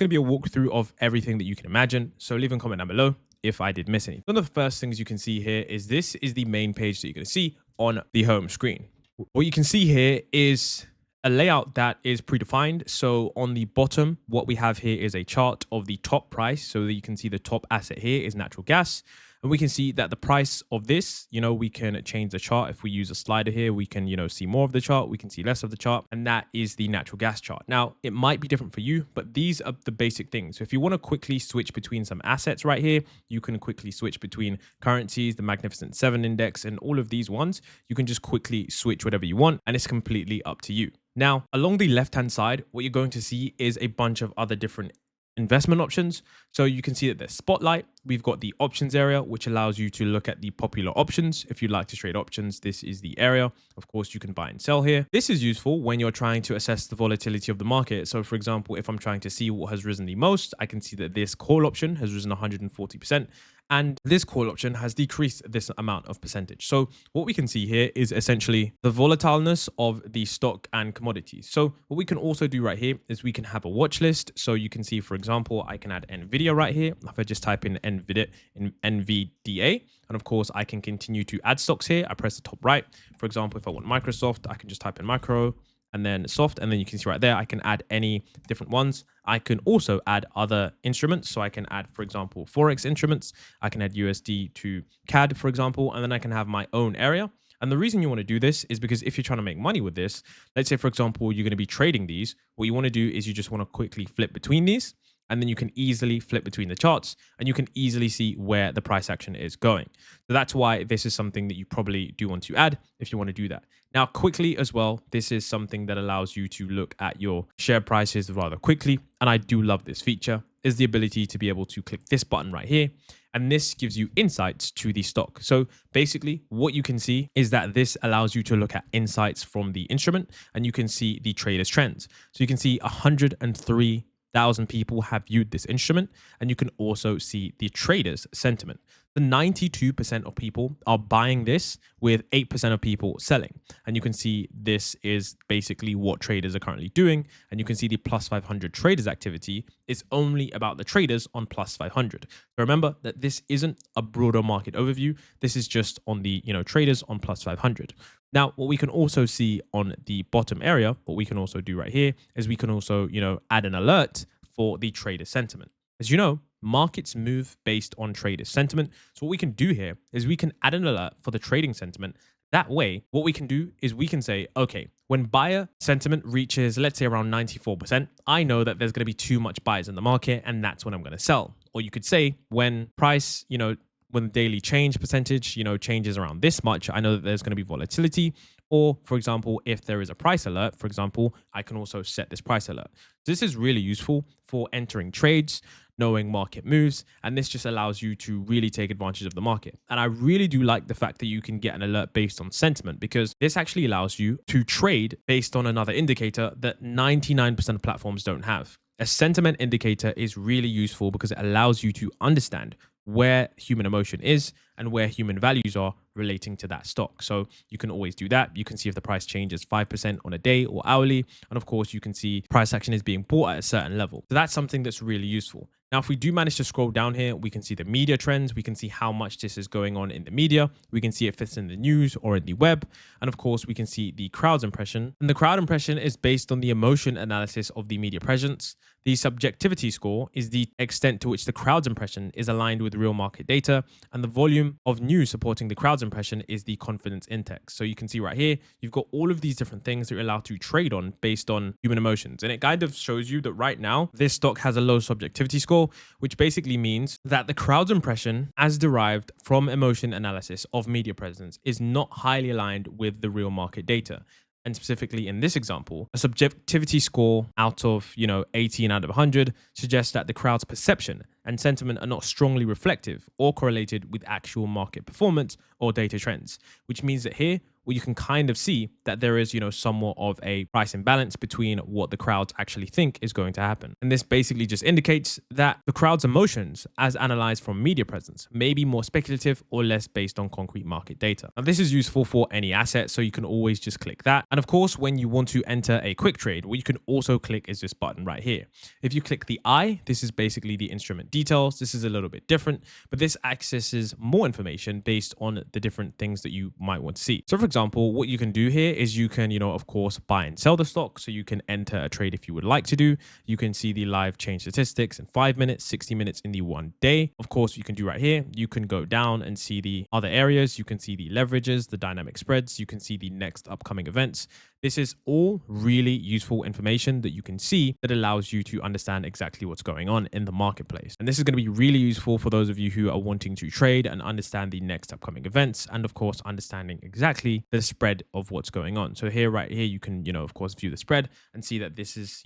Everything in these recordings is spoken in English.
going to be a walkthrough of everything that you can imagine. So leave a comment down below if I did miss anything. One of the first things you can see here is this is the main page that you're going to see on the home screen. What you can see here is a layout that is predefined. So on the bottom, what we have here is a chart of the top price. So that you can see the top asset here is natural gas. And we can see that the price of this, we can change the chart. If we use a slider here, we can, see more of the chart. We can see less of the chart. And that is the natural gas chart. Now, it might be different for you, but these are the basic things. So if you want to quickly switch between some assets right here, you can quickly switch between currencies, the Magnificent 7 index, and all of these ones. You can just quickly switch whatever you want, and it's completely up to you. Now, along the left-hand side, what you're going to see is a bunch of other different investment options. So you can see that there's Spotlight. We've got the options area, which allows you to look at the popular options. If you'd like to trade options, this is the area. Of course, you can buy and sell here. This is useful when you're trying to assess the volatility of the market. So for example, if I'm trying to see what has risen the most, I can see that this call option has risen 140%. And this call option has decreased this amount of percentage. So what we can see here is essentially the volatileness of the stock and commodities. So what we can also do right here is we can have a watch list. So you can see, for example, I can add NVIDIA right here. If I just type in NVDA, and of course I can continue to add stocks here. I press the top right. For example, if I want Microsoft, I can just type in micro and then soft, and then you can see right there, I can add any different ones. I can also add other instruments. So I can add, for example, Forex instruments. I can add USD to CAD, for example, and then I can have my own area. And the reason you want to do this is because if you're trying to make money with this, let's say, for example, you're going to be trading these, what you want to do is you just want to quickly flip between these. And then you can easily flip between the charts and you can easily see where the price action is going. So that's why this is something that you probably do want to add if you want to do that. Now, quickly as well, this is something that allows you to look at your share prices rather quickly. And I do love this feature, is the ability to be able to click this button right here. And this gives you insights to the stock. So basically what you can see is that this allows you to look at insights from the instrument and you can see the traders trends. So you can see 103,000 people have viewed this instrument, and you can also see the traders sentiment. The 92% of people are buying this with 8% of people selling. And you can see this is basically what traders are currently doing. And you can see the Plus500 traders activity is only about the traders on Plus500. So remember that this isn't a broader market overview. This is just on the traders on Plus500. Now, what we can also see on the bottom area, what we can also do right here is we can also, add an alert for the trader sentiment. As you know, markets move based on trader sentiment. So what we can do here is we can add an alert for the trading sentiment. That way, what we can do is we can say, okay, when buyer sentiment reaches, let's say around 94%, I know that there's going to be too much buyers in the market and that's when I'm going to sell. Or you could say when price, when the daily change percentage, changes around this much, I know that there's going to be volatility. Or for example, if there is a price alert, for example, I can also set this price alert. This is really useful for entering trades, knowing market moves, and this just allows you to really take advantage of the market. And I really do like the fact that you can get an alert based on sentiment, because this actually allows you to trade based on another indicator that 99% of platforms don't have. A sentiment indicator is really useful because it allows you to understand where human emotion is and where human values are relating to that stock. So you can always do that. You can see if the price changes 5% on a day or hourly. And of course, you can see price action is being bought at a certain level. So that's something that's really useful. Now, if we do manage to scroll down here, we can see the media trends. We can see how much this is going on in the media. We can see if it's in the news or in the web. And of course, we can see the crowd's impression. And the crowd impression is based on the emotion analysis of the media presence. The subjectivity score is the extent to which the crowd's impression is aligned with real market data. And the volume of news supporting the crowd's impression is the confidence index. So you can see right here, you've got all of these different things that you're allowed to trade on based on human emotions. And it kind of shows you that right now, this stock has a low subjectivity score, which basically means that the crowd's impression as derived from emotion analysis of media presence is not highly aligned with the real market data. And specifically in this example, a subjectivity score out of 18 out of 100 suggests that the crowd's perception and sentiment are not strongly reflective or correlated with actual market performance or data trends, which means that here well, you can kind of see that there is, somewhat of a price imbalance between what the crowds actually think is going to happen. And this basically just indicates that the crowd's emotions, as analyzed from media presence, may be more speculative or less based on concrete market data. Now, this is useful for any asset, so you can always just click that. And of course, when you want to enter a quick trade, what you can also click is this button right here. If you click the I, this is basically the instrument details. This is a little bit different, but this accesses more information based on the different things that you might want to see. So for example, what you can do here is you can, of course, buy and sell the stock. So you can enter a trade if you would like to do. You can see the live change statistics in 5 minutes, 60 minutes in the 1 day. Of course, you can do right here. You can go down and see the other areas. You can see the leverages, the dynamic spreads. You can see the next upcoming events. This is all really useful information that you can see that allows you to understand exactly what's going on in the marketplace. And this is going to be really useful for those of you who are wanting to trade and understand the next upcoming events. And of course, understanding exactly the spread of what's going on. So here, right here, you can, of course, view the spread and see that this is,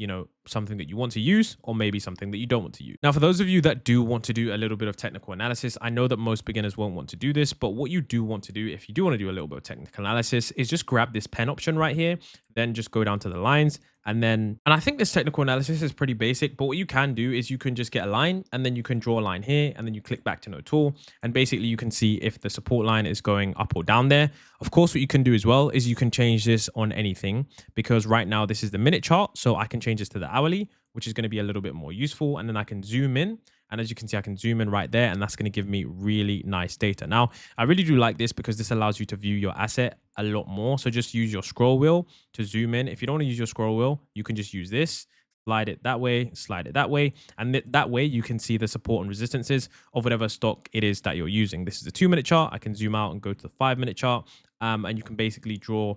something that you want to use or maybe something that you don't want to use. Now, for those of you that do want to do a little bit of technical analysis, I know that most beginners won't want to do this, but what you do want to do, if you do want to do a little bit of technical analysis, is just grab this pen option right here, then just go down to the lines. And I think this technical analysis is pretty basic, but what you can do is you can just get a line and then you can draw a line here and then you click back to no tool. And basically you can see if the support line is going up or down there. Of course, what you can do as well is you can change this on anything, because right now this is the minute chart. So I can change this to the hourly, which is going to be a little bit more useful. And then I can zoom in. And as you can see, I can zoom in right there, and that's going to give me really nice data. Now, I really do like this because this allows you to view your asset a lot more. So just use your scroll wheel to zoom in. If you don't want to use your scroll wheel, you can just use this. Slide it that way, slide it that way. And that way you can see the support and resistances of whatever stock it is that you're using. This is a 2-minute chart. I can zoom out and go to the 5-minute chart. And you can basically draw,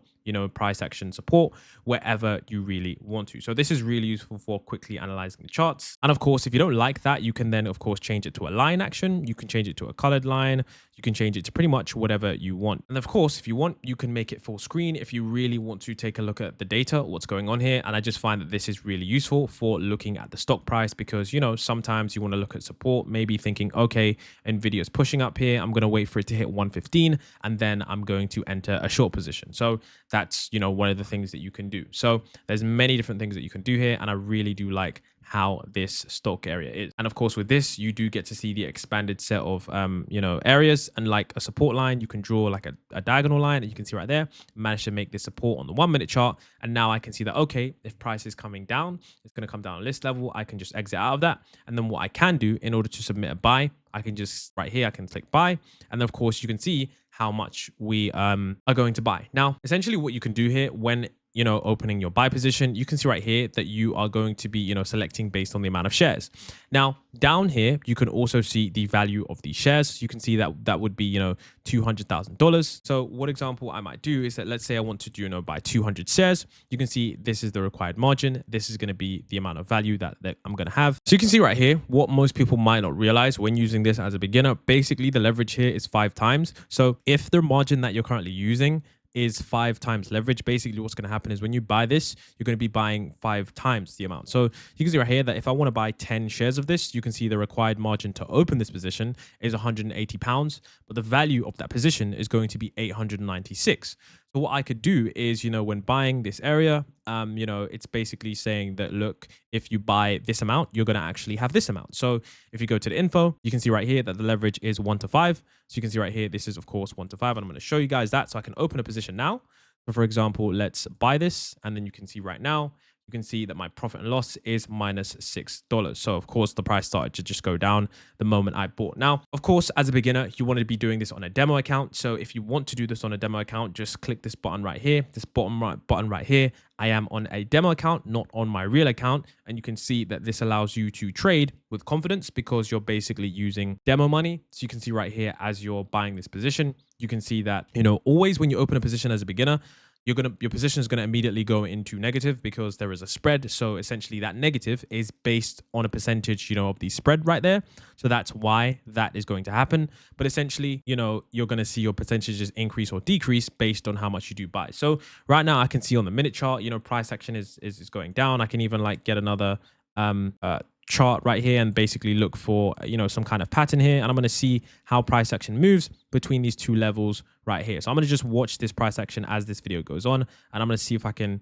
price action support wherever you really want to. So this is really useful for quickly analyzing the charts. And of course, if you don't like that, you can then, of course, change it to a line action. You can change it to a colored line. You can change it to pretty much whatever you want. And of course, if you want, you can make it full screen if you really want to take a look at the data, what's going on here. And I just find that this is really useful for looking at the stock price because, sometimes you want to look at support, maybe thinking, okay, Nvidia is pushing up here. I'm going to wait for it to hit 115 and then I'm going to enter a short position. So that's, one of the things that you can do. So there's many different things that you can do here. And I really do like how this stock area is. And of course, with this, you do get to see the expanded set of, areas, and like a support line, you can draw like a diagonal line that you can see right there, manage to make this support on the 1-minute chart. And now I can see that, okay, if price is coming down, it's going to come down on list level. I can just exit out of that. And then what I can do in order to submit a buy, I can just right here, I can click buy. And then of course you can see how much we are going to buy. Now, essentially what you can do here when opening your buy position, you can see right here that you are going to be, selecting based on the amount of shares. Now, down here, you can also see the value of these shares. You can see that that would be, $200,000. So what example I might do is that, let's say I want to, buy 200 shares. You can see this is the required margin. This is going to be the amount of value that I'm going to have. So you can see right here, what most people might not realize when using this as a beginner, basically the leverage here is 5 times. So if the margin that you're currently using is 5 times leverage, basically what's going to happen is when you buy this, you're going to be buying 5 times the amount. So you can see right here that if I want to buy 10 shares of this, you can see the required margin to open this position is £180, but the value of that position is going to be 896. So what I could do is, when buying this area, it's basically saying that, look, if you buy this amount, you're going to actually have this amount. So if you go to the info, you can see right here that the leverage is 1 to 5. So you can see right here, this is of course 1 to 5. And I'm going to show you guys that. So I can open a position now. So for example, let's buy this. And then you can see right now, you can see that my profit and loss is -$6. So of course, the price started to just go down the moment I bought. Now, of course, as a beginner, you want to be doing this on a demo account. So if you want to do this on a demo account, just click this button right here, this bottom right button right here. I am on a demo account, not on my real account. And you can see that this allows you to trade with confidence because you're basically using demo money. So you can see right here, as you're buying this position, you can see that, always when you open a position as a beginner, your position is going to immediately go into negative because there is a spread. So essentially that negative is based on a percentage, of the spread right there. So that's why that is going to happen. But essentially, you're going to see your percentages increase or decrease based on how much you do buy. So right now I can see on the minute chart, price action is going down. I can even like get another chart right here and basically look for, some kind of pattern here. And I'm going to see how price action moves between these two levels right here. So I'm going to just watch this price action as this video goes on. And I'm going to see if I can,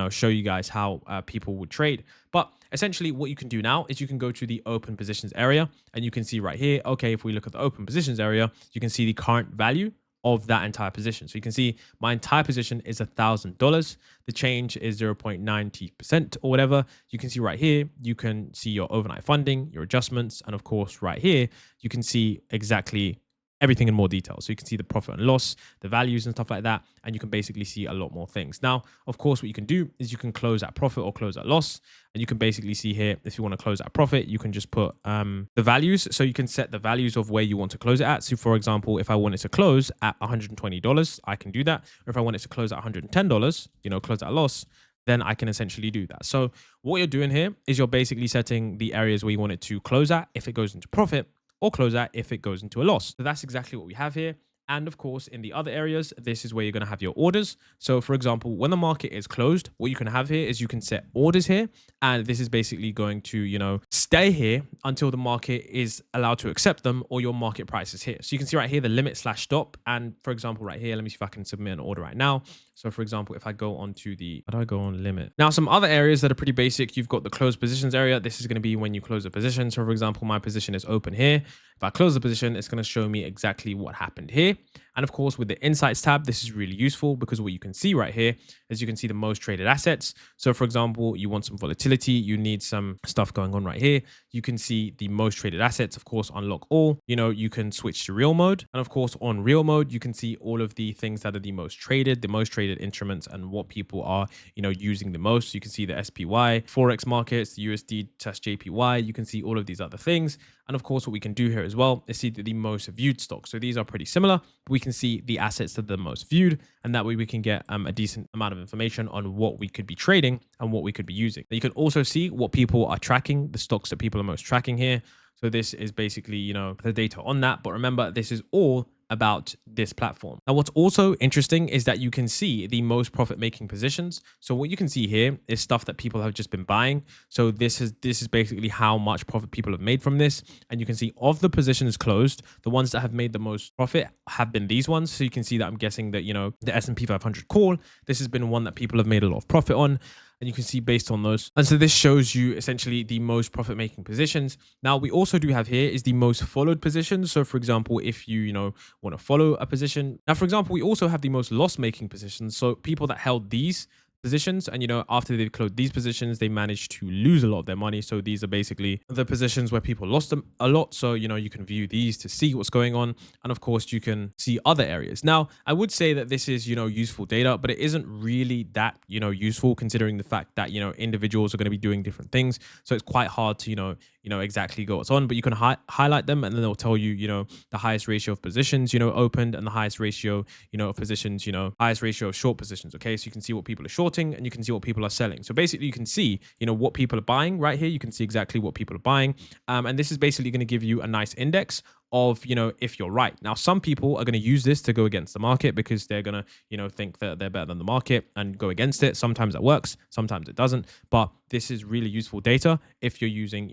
show you guys how people would trade. But essentially what you can do now is you can go to the open positions area and you can see right here, okay, if we look at the open positions area, you can see the current value of that entire position. So you can see my entire position is $1,000. The change is 0.90% or whatever. You can see right here, you can see your overnight funding, your adjustments, and of course right here, you can see exactly everything in more detail. So you can see the profit and loss, the values and stuff like that. And you can basically see a lot more things. Now, of course, what you can do is you can close at profit or close at loss. And you can basically see here, if you want to close at profit, you can just put the values. So you can set the values of where you want to close it at. So for example, if I wanted to close at $120, I can do that. Or if I wanted to close at $110, close at loss, then I can essentially do that. So what you're doing here is you're basically setting the areas where you want it to close at if it goes into profit, or close at if it goes into a loss. So that's exactly what we have here. And of course, in the other areas, this is where you're going to have your orders. So for example, when the market is closed, what you can have here is you can set orders here. And this is basically going to, stay here until the market is allowed to accept them or your market price is here. So you can see right here, the limit/stop. And for example, right here, let me see if I can submit an order right now. So for example, if I go on to how do I go on limit? Now, some other areas that are pretty basic, you've got the closed positions area. This is going to be when you close a position. So for example, my position is open here. If I close the position, it's going to show me exactly what happened here. And of course, with the insights tab, this is really useful because what you can see right here is you can see the most traded assets. So for example, you want some volatility, you need some stuff going on right here. You can see the most traded assets, of course, unlock all, you can switch to real mode. And of course, on real mode, you can see all of the things that are the most traded instruments and what people are, using the most. So you can see the SPY, Forex markets, the USD test JPY. You can see all of these other things. And of course, what we can do here as well is see the most viewed stocks. So these are pretty similar. We can see the assets that are the most viewed, and that way we can get a decent amount of information on what we could be trading and what we could be using. You can also see what people are tracking, the stocks that people are most tracking here. So this is basically, the data on that. But remember, this is all about this platform. Now, what's also interesting is that you can see the most profit making positions. So what you can see here is stuff that people have just been buying. So this is basically how much profit people have made from this. And you can see of the positions closed, the ones that have made the most profit have been these ones. So you can see that I'm guessing that, the S&P 500 call, this has been one that people have made a lot of profit on. And you can see based on those. And so this shows you essentially the most profit making positions. Now, we also do have here is the most followed positions. So for example, if you, want to follow a position. Now, for example, we also have the most loss making positions. So people that held these positions and after they've closed these positions, they managed to lose a lot of their money. So these are basically the positions where people lost them a lot. So you can view these to see what's going on, and of course you can see other areas. Now, I would say that this is useful data, but it isn't really that useful considering the fact that individuals are going to be doing different things. So it's quite hard to exactly go what's on, but you can highlight them, and then they'll tell you the highest ratio of positions opened, and the highest ratio of positions, highest ratio of short positions. Okay, so you can see what people are shorting and you can see what people are selling. So basically you can see what people are buying right here. You can see exactly what people are buying, and this is basically going to give you a nice index of if you're right. Now, some people are going to use this to go against the market because they're going to think that they're better than the market and go against it. Sometimes that works, sometimes it doesn't, but this is really useful data if you're using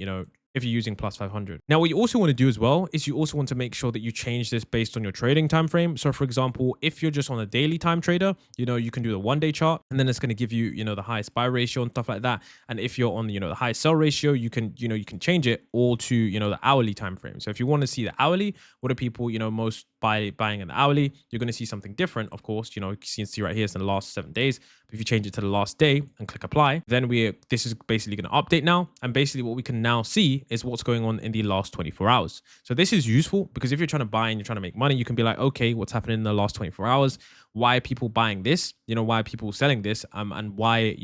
Plus500. Now, what you also want to do as well is you also want to make sure that you change this based on your trading time frame. So for example, if you're just on a daily time trader, you can do the 1 day chart, and then it's going to give you the highest buy ratio and stuff like that. And if you're on the highest sell ratio, you can change it all to the hourly time frame. So if you want to see the hourly, what are people most buying in the hourly, you're going to see something different. Of course, you can see right here it's in the last 7 days. But if you change it to the last day and click apply, then this is basically going to update now. And basically what we can now see is what's going on in the last 24 hours. So this is useful because if you're trying to buy and you're trying to make money, you can be like, okay, what's happening in the last 24 hours? Why are people buying this? Why are people selling this? And why,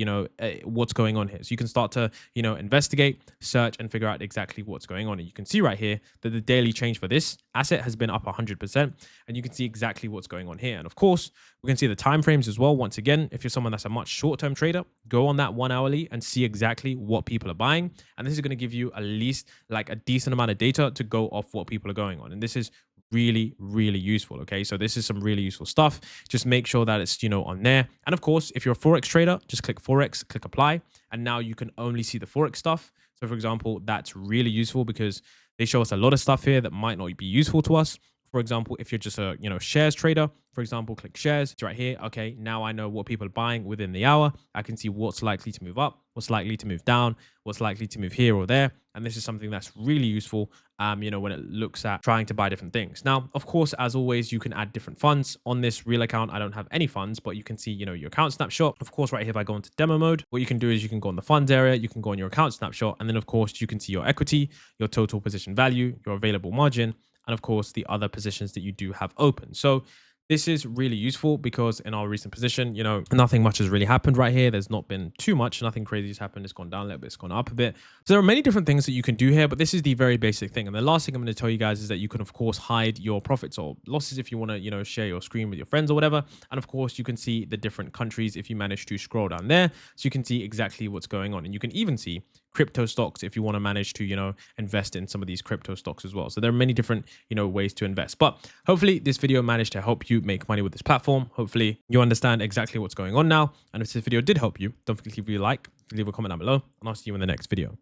what's going on here? So you can start to, investigate, search, and figure out exactly what's going on. And you can see right here that the daily change for this asset has been up 100%. And you can see exactly what's going on here. And of course, we can see the time frames as well. Once again, if you're someone that's a much short-term trader, go on that 1 hourly and see exactly what people are buying. And this is going to give you at least like a decent amount of data to go off what people are going on. And this is really, really useful. Okay, so this is some really useful stuff. Just make sure that it's, on there. And of course, if you're a Forex trader, just click Forex, click apply, and now you can only see the Forex stuff. So for example, that's really useful because they show us a lot of stuff here that might not be useful to us. For example, if you're just a shares trader, for example, click shares. It's right here. Okay, now I know what people are buying within the hour. I can see what's likely to move up, what's likely to move down, what's likely to move here or there. And this is something that's really useful, when it looks at trying to buy different things. Now, of course, as always, you can add different funds. On this real account, I don't have any funds, but you can see, your account snapshot. Of course, right here, if I go into demo mode, what you can do is you can go on the funds area, you can go on your account snapshot, and then of course, you can see your equity, your total position value, your available margin, and of course, the other positions that you do have open. So this is really useful because in our recent position, nothing much has really happened right here. There's not been too much. Nothing crazy has happened. It's gone down a little bit. It's gone up a bit. So there are many different things that you can do here, but this is the very basic thing. And the last thing I'm going to tell you guys is that you can, of course, hide your profits or losses if you want to, share your screen with your friends or whatever. And of course, you can see the different countries if you manage to scroll down there. So you can see exactly what's going on. And you can even see crypto stocks if you want to manage to, invest in some of these crypto stocks as well. So there are many different, ways to invest. But hopefully this video managed to help you make money with this platform. Hopefully you understand exactly what's going on now. And if this video did help you, don't forget to leave a like, leave a comment down below, and I'll see you in the next video.